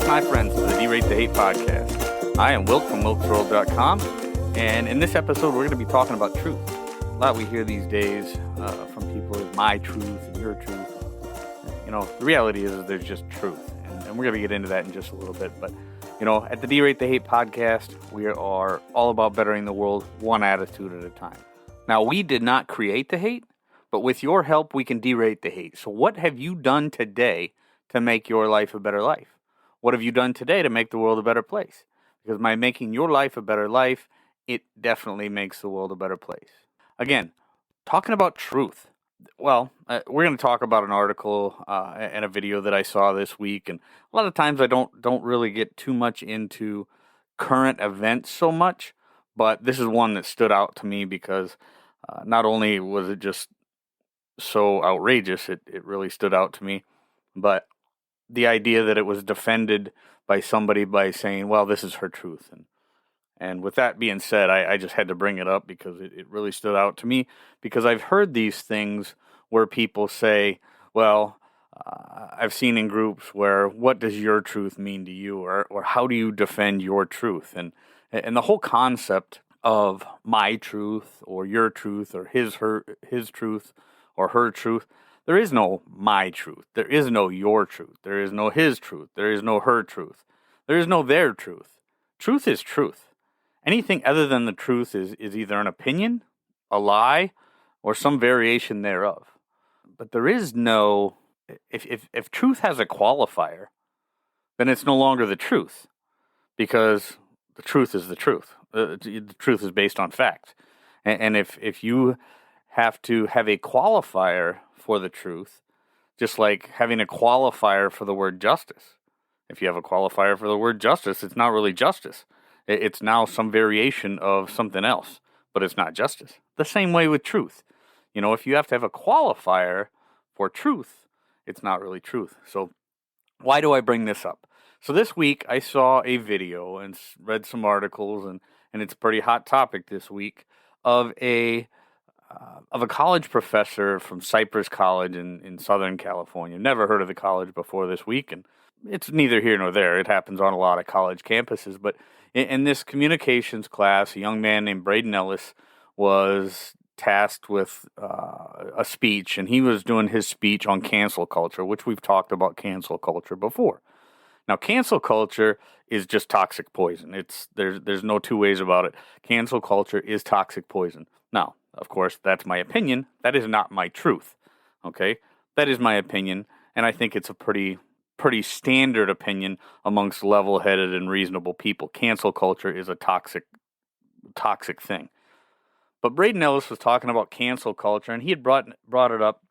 Greetings, my friends, to the D-Rate the Hate podcast. I am Wilk from wilksworld.com, and in this episode, we're going to be talking about truth. A lot we hear these days from people is my truth and your truth. You know, the reality is there's just truth, and we're going to get into that in just a little bit. But, you know, at the D-Rate the Hate podcast, we are all about bettering the world one attitude at a time. Now, we did not create the hate, but with your help, we can derate the hate. So what have you done today to make your life a better life? What have you done today to make the world a better place? Because by making your life a better life, it definitely makes the world a better place. Again, talking about truth. Well, we're going to talk about an article and a video that I saw this week. And a lot of times I don't really get too much into current events so much. But this is one that stood out to me because not only was it just so outrageous, it really stood out to me. But the idea that it was defended by somebody by saying, well, this is her truth. And with that being said, I just had to bring it up because it really stood out to me, because I've heard these things where people say, well, I've seen in groups where, what does your truth mean to you? Or how do you defend your truth? And the whole concept of my truth or your truth or his truth or her truth, there is no my truth. There is no your truth. There is no his truth. There is no her truth. There is no their truth. Truth is truth. Anything other than the truth is either an opinion, a lie, or some variation thereof. But there is no, if truth has a qualifier, then it's no longer the truth, because the truth is the truth. The truth is based on fact. And if you have to have a qualifier for the truth, just like having a qualifier for the word justice. If you have a qualifier for the word justice, it's not really justice. It's now some variation of something else, but it's not justice. The same way with truth. You know, if you have to have a qualifier for truth, it's not really truth. So why do I bring this up? So this week I saw a video and read some articles, and it's a pretty hot topic this week, of a college professor from Cypress College in Southern California. Never heard of the college before this week, and it's neither here nor there. It happens on a lot of college campuses. But in this communications class, a young man named Braden Ellis was tasked with a speech, and he was doing his speech on cancel culture, which we've talked about cancel culture before. Now, cancel culture is just toxic poison. There's no two ways about it. Cancel culture is toxic poison. Now, of course, that's my opinion. That is not my truth. Okay? That is my opinion, and I think it's a pretty standard opinion amongst level-headed and reasonable people. Cancel culture is a toxic thing. But Braden Ellis was talking about cancel culture, and he had brought it up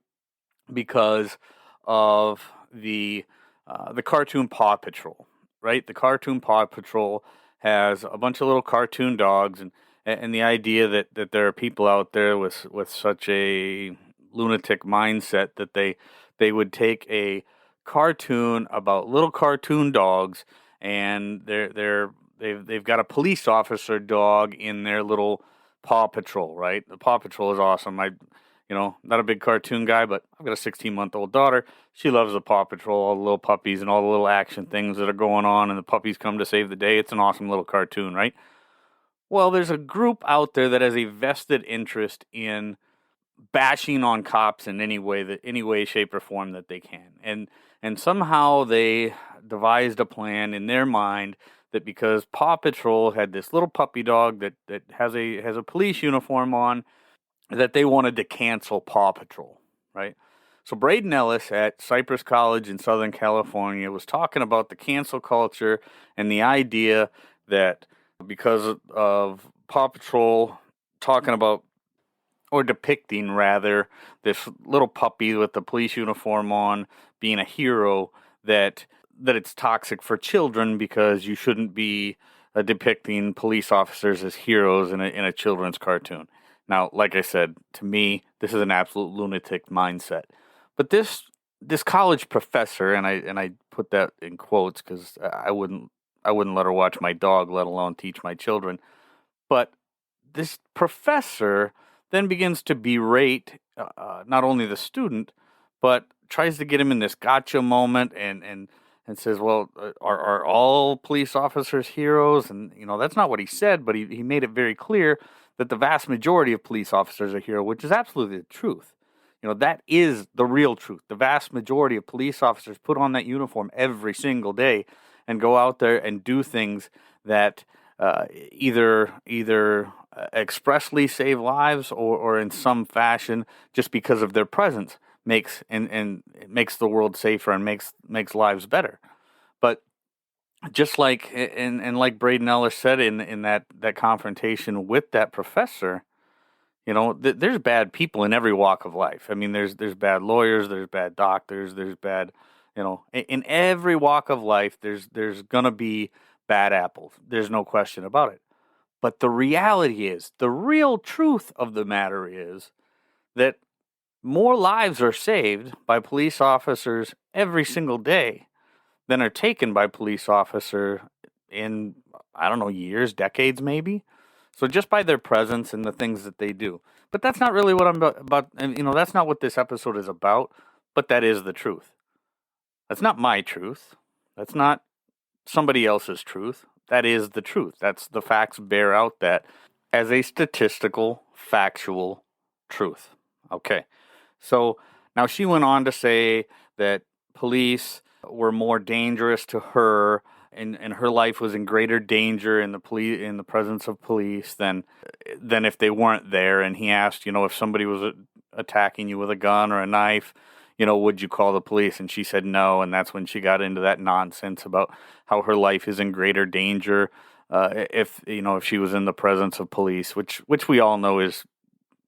because of the cartoon Paw Patrol, right? The cartoon Paw Patrol has a bunch of little cartoon dogs, and the idea that there are people out there with such a lunatic mindset that they would take a cartoon about little cartoon dogs, and they've got a police officer dog in their little Paw Patrol, right? The Paw Patrol is awesome. Not a big cartoon guy, but I've got a 16-month-old daughter. She loves the Paw Patrol, all the little puppies and all the little action things that are going on, and the puppies come to save the day. It's an awesome little cartoon, right? Well, there's a group out there that has a vested interest in bashing on cops in any way, shape, or form that they can. And somehow they devised a plan in their mind that because Paw Patrol had this little puppy dog that has a police uniform on, that they wanted to cancel Paw Patrol, right? So Braden Ellis at Cypress College in Southern California was talking about the cancel culture and the idea that because of Paw Patrol talking about, or depicting rather, this little puppy with the police uniform on being a hero, that it's toxic for children because you shouldn't be depicting police officers as heroes in a children's cartoon. Now, like I said, to me, this is an absolute lunatic mindset. But this college professor, and I put that in quotes because I wouldn't let her watch my dog, let alone teach my children. But this professor then begins to berate not only the student, but tries to get him in this gotcha moment and and says, well, are all police officers heroes? And, that's not what he said, but he made it very clear that the vast majority of police officers are heroes, which is absolutely the truth. That is the real truth. The vast majority of police officers put on that uniform every single day and go out there and do things that either expressly save lives or in some fashion, just because of their presence, makes and it makes the world safer and makes lives better. But just like like Braden Ellis said in that confrontation with that professor, there's bad people in every walk of life. I mean, there's bad lawyers, there's bad doctors, there's bad, in every walk of life, there's gonna be bad apples. There's no question about it. But the reality is, the real truth of the matter is that more lives are saved by police officers every single day than are taken by police officer in, I don't know, years, decades maybe. So just by their presence and the things that they do. But that's not really what I'm about. And, that's not what this episode is about. But that is the truth. That's not my truth. That's not somebody else's truth. That is the truth. That's the facts bear out that as a statistical, factual truth. Okay. So now she went on to say that police were more dangerous to her, and her life was in greater danger in the presence of police than if they weren't there. And he asked, if somebody was attacking you with a gun or a knife, would you call the police? And she said no, and that's when she got into that nonsense about how her life is in greater danger if she was in the presence of police, which we all know is,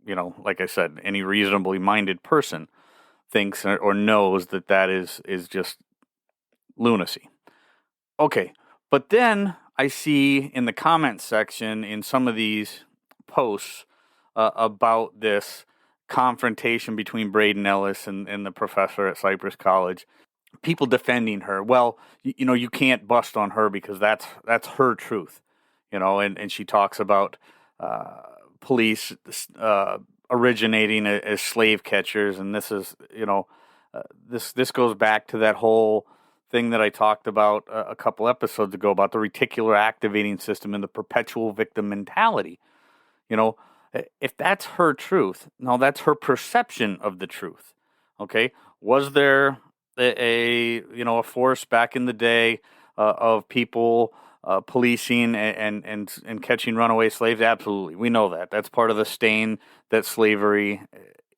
like I said, any reasonably minded person thinks or knows that is just lunacy. Okay, but then I see in the comment section in some of these posts about this confrontation between Braden Ellis and the professor at Cypress College, people defending her. Well, you can't bust on her because that's her truth, and she talks about police originating as slave catchers, and this is, this goes back to that whole thing that I talked about a couple episodes ago about the reticular activating system and the perpetual victim mentality. If that's her truth, no, that's her perception of the truth. Okay, was there a force back in the day of people policing and catching runaway slaves? Absolutely, we know that. That's part of the stain that slavery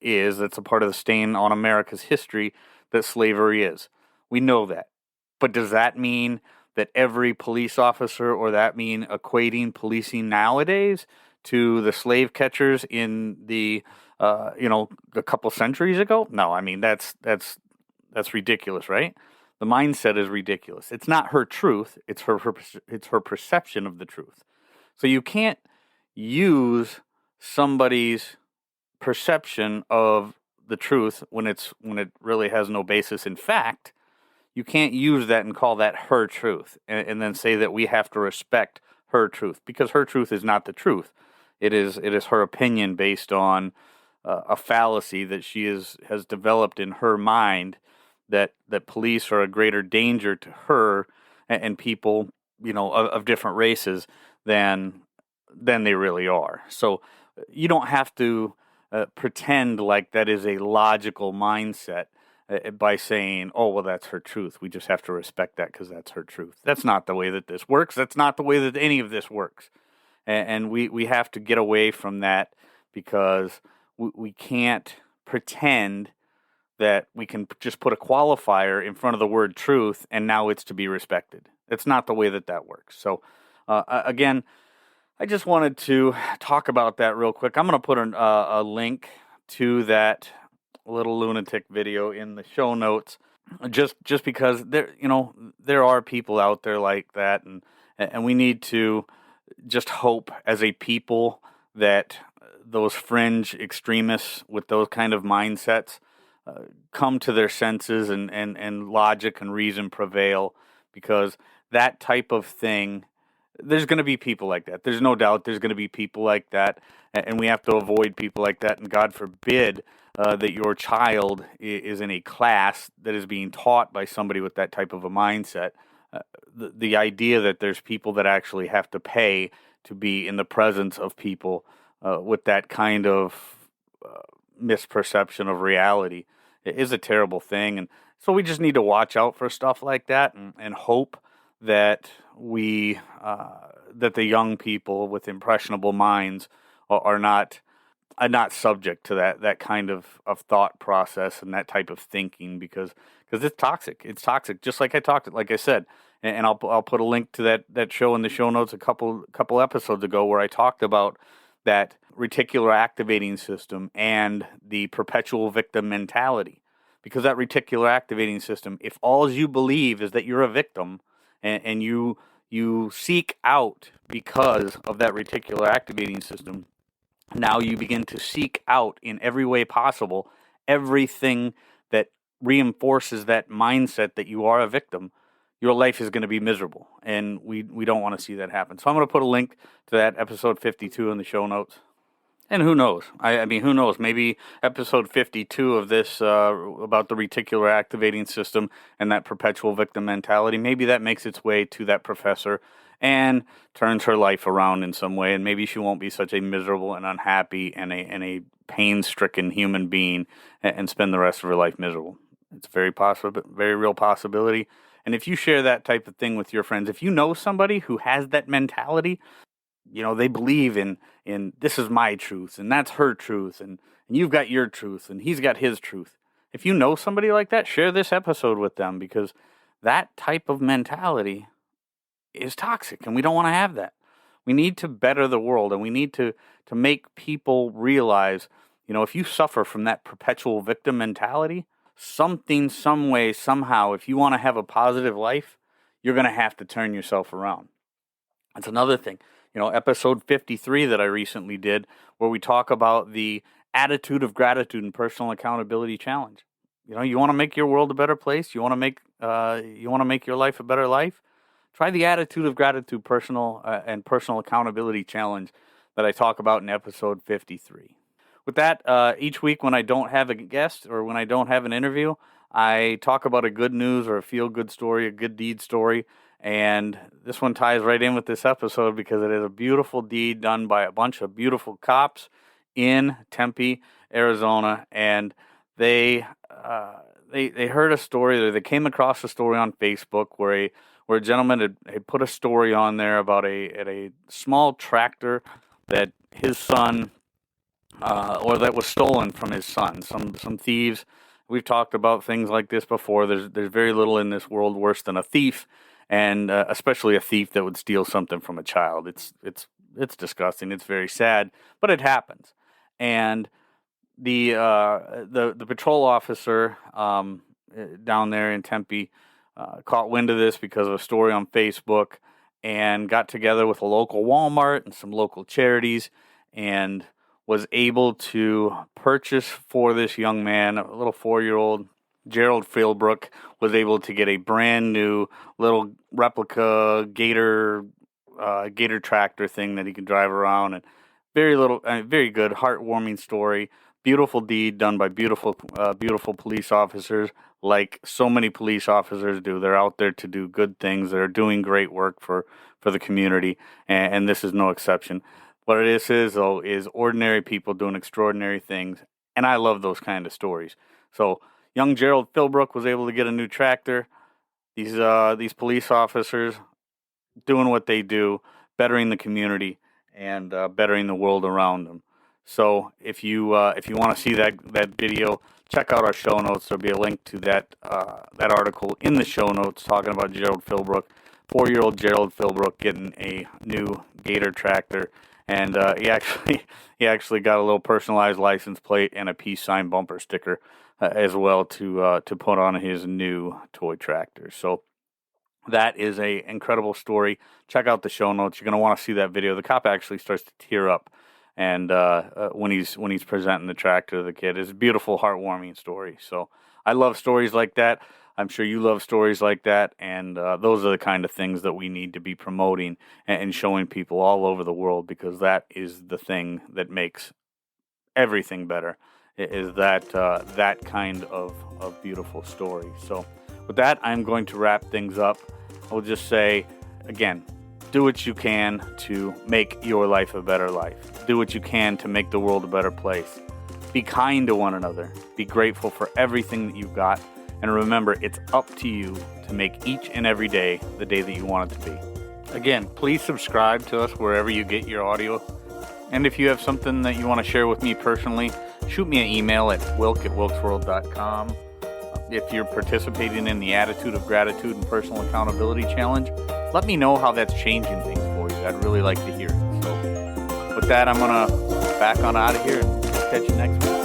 is. That's a part of the stain on America's history that slavery is. We know that. But does that mean that every police officer, or that mean equating policing nowadays to the slave catchers in the a couple centuries ago? No, I mean that's ridiculous, right? The mindset is ridiculous. It's not her truth. It's her perception of the truth. So you can't use somebody's perception of the truth when it really has no basis in fact. You can't use that and call that her truth and then say that we have to respect her truth, because her truth is not the truth. It is her opinion based on a fallacy that she has developed in her mind that police are a greater danger to her and people, of different races than they really are. So you don't have to pretend like that is a logical mindset by saying, oh, well, that's her truth. We just have to respect that because that's her truth. That's not the way that this works. That's not the way that any of this works. And we have to get away from that, because we can't pretend that we can just put a qualifier in front of the word truth and now it's to be respected. It's not the way that works. So, again, I just wanted to talk about that real quick. I'm going to put a link to that little lunatic video in the show notes, just because there are people out there like that, and we need to just hope as a people that those fringe extremists with those kind of mindsets come to their senses and logic and reason prevail, because that type of thing there's going to be people like that. There's no doubt there's going to be people like that, and we have to avoid people like that. And God forbid that your child is in a class that is being taught by somebody with that type of a mindset. The idea that there's people that actually have to pay to be in the presence of people with that kind of misperception of reality is a terrible thing. And so we just need to watch out for stuff like that, and hope that that the young people with impressionable minds are not subject to that kind of thought process and that type of thinking, because it's toxic. It's toxic. Just like I said, and I'll put a link to that show in the show notes a couple episodes ago, where I talked about that reticular activating system and the perpetual victim mentality. Because that reticular activating system, if all you believe is that you're a victim, and you seek out because of that reticular activating system, now you begin to seek out in every way possible everything that reinforces that mindset that you are a victim, your life is going to be miserable. And we don't want to see that happen. So I'm going to put a link to that episode 52 in the show notes. And who knows? I mean, who knows? Maybe episode 52 of this about the reticular activating system and that perpetual victim mentality, maybe that makes its way to that professor and turns her life around in some way. And maybe she won't be such a miserable and unhappy and a pain-stricken human being and spend the rest of her life miserable. It's a very real possibility. And if you share that type of thing with your friends, if you know somebody who has that mentality, they believe in this is my truth, and that's her truth, and you've got your truth, and he's got his truth. If you know somebody like that, share this episode with them, because that type of mentality is toxic, and we don't want to have that. We need to better the world, and we need to make people realize, if you suffer from that perpetual victim mentality, something, some way, somehow, if you want to have a positive life, you're going to have to turn yourself around. That's another thing. Episode 53 that I recently did, where we talk about the attitude of gratitude and personal accountability challenge. You want to make your world a better place. You want to make your life a better life. Try the attitude of gratitude, personal accountability challenge that I talk about in episode 53. With that, each week when I don't have a guest or when I don't have an interview, I talk about a good news or a feel-good story, a good deed story. And this one ties right in with this episode, because it is a beautiful deed done by a bunch of beautiful cops in Tempe, Arizona. And they heard a story, or they came across a story on Facebook where a gentleman had put a story on there about a small tractor that his son, or that was stolen from his son. Some thieves. We've talked about things like this before. There's very little in this world worse than a thief. And especially a thief that would steal something from a child. It's disgusting. It's very sad, but it happens. And the patrol officer down there in Tempe caught wind of this because of a story on Facebook, and got together with a local Walmart and some local charities, and was able to purchase for this young man, a little 4-year-old, Gerald Philbrook, was able to get a brand new little replica Gator tractor thing that he can drive around, and very good, heartwarming story, beautiful deed done by beautiful police officers, like so many police officers do. They're out there to do good things. They're doing great work for the community, and this is no exception. What it is ordinary people doing extraordinary things, and I love those kind of stories. So young Gerald Philbrook was able to get a new tractor. These police officers doing what they do, bettering the community and bettering the world around them. So if you want to see that video, check out our show notes. There'll be a link to that article in the show notes talking about Gerald Philbrook, 4-year-old Gerald Philbrook getting a new Gator tractor, and he actually got a little personalized license plate and a peace sign bumper sticker as well to put on his new toy tractor. So that is a incredible story. Check out the show notes. You're going to want to see that video. The cop actually starts to tear up, and when he's presenting the tractor to the kid, it's a beautiful, heartwarming story. So I love stories like that. I'm sure you love stories like that, and those are the kind of things that we need to be promoting and showing people all over the world, because that is the thing that makes everything better. Is that kind of beautiful story. So with that, I'm going to wrap things up. I will just say, again, do what you can to make your life a better life. Do what you can to make the world a better place. Be kind to one another. Be grateful for everything that you've got. And remember, it's up to you to make each and every day the day that you want it to be. Again, please subscribe to us wherever you get your audio. And if you have something that you want to share with me personally, shoot me an email at wilk@wilksworld.com. If you're participating in the Attitude of Gratitude and Personal Accountability Challenge, let me know how that's changing things for you. I'd really like to hear it. So with that, I'm going to back on out of here and catch you next week.